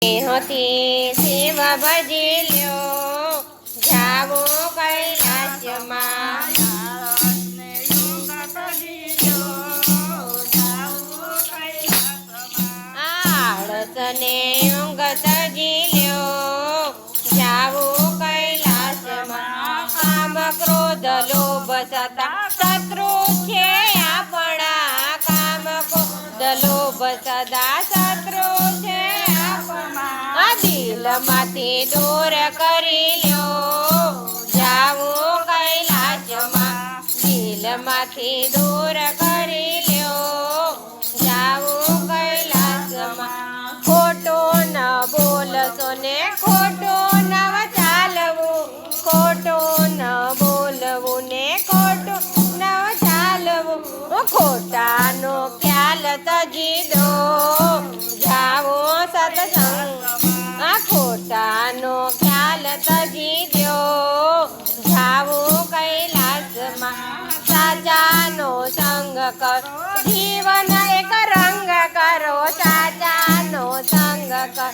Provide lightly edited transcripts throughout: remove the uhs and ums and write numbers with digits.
હતી શિવ ભજી લ્યો જાવો કૈલાસમાં આળસને ઊંઘ તજી લ્યો જાવો કૈલાસમાં કામ ક્રોધ લોભ સતા શત્રુ છે આપણા કામ ક્રોધ લોભ સદા શત્રુ છે દિલમાંથી દૂર કરી લ્યો જાવો કૈલાસમાં દિલમાંથી દૂર કરી લ્યો જાવો કૈલાસમાં ખોટો ન બોલશો ને ખોટો ન ચાલવું ખોટો ન બોલવું ને ખોટું ન ચાલવું ખોટાનો ખ્યાલ તજી દો જાવો સત્સંગ ખોટાનો ખ્યાલ તજી દો જાવો કૈલાસમાં સાચાનો સંગ કરો જીવન એક રંગ કરો સાચાનો સંગ કરો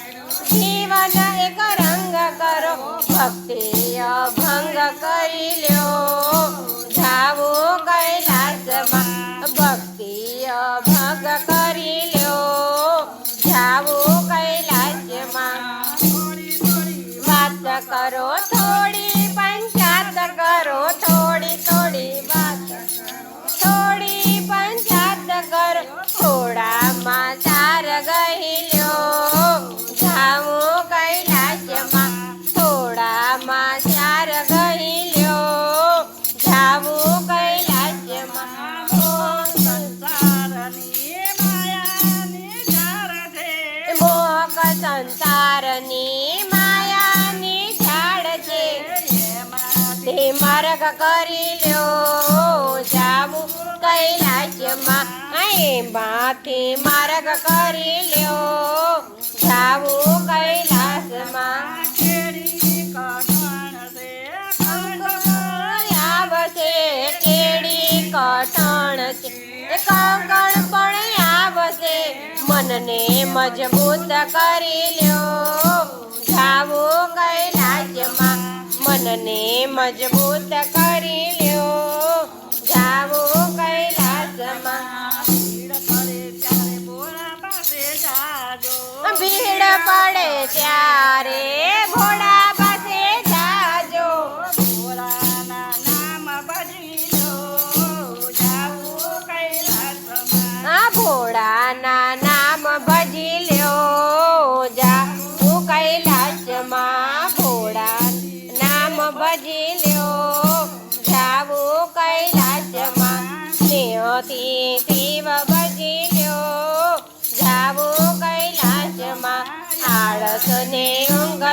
જીવન એક રંગ કરો ભક્તિ અભંગ કરી લ્યો જાવો કૈલાસમાં ભક્તિ અભંગ કરી લ્યો જાવો કૈલાસમાં કરો થોડી પંચાયત કરો થોડી થોડી વાત થોડી પંચાયત કરો થોડામાં ચાર ગઈ લ્યો જાવો કૈલાસમાં થોડામાં ચાર ગઈ લ્યો જાવો કૈલાસમાં મોક સંસારની માર્ગ કરી લ્યો જાવું કૈલાસમાં એમાંથી માર્ગ કરી લ્યો જાવું કૈલાસમાં આવશે કેડી કઠણ છે કંકણ પણ આવશે મનને મજબૂત કરી લ્યો જાવું કૈલાસમાં મનને મજબૂત કરી લ્યો જાવો કૈલાસમાં ભીડ પડે ત્યારે ભોળા પાસે જાજો ભોળાના નામ ભજી લો જાવો કૈલાસમાં ભોળાના નામ ભજી લ્યો જાવું કૈલાસમાં ભોળા ભજી લ્યો જાવો કૈલાસમાં સ્નેહથી શિવ ભજી લ્યો જાવો કૈલાસમાં આળસને ઊંઘ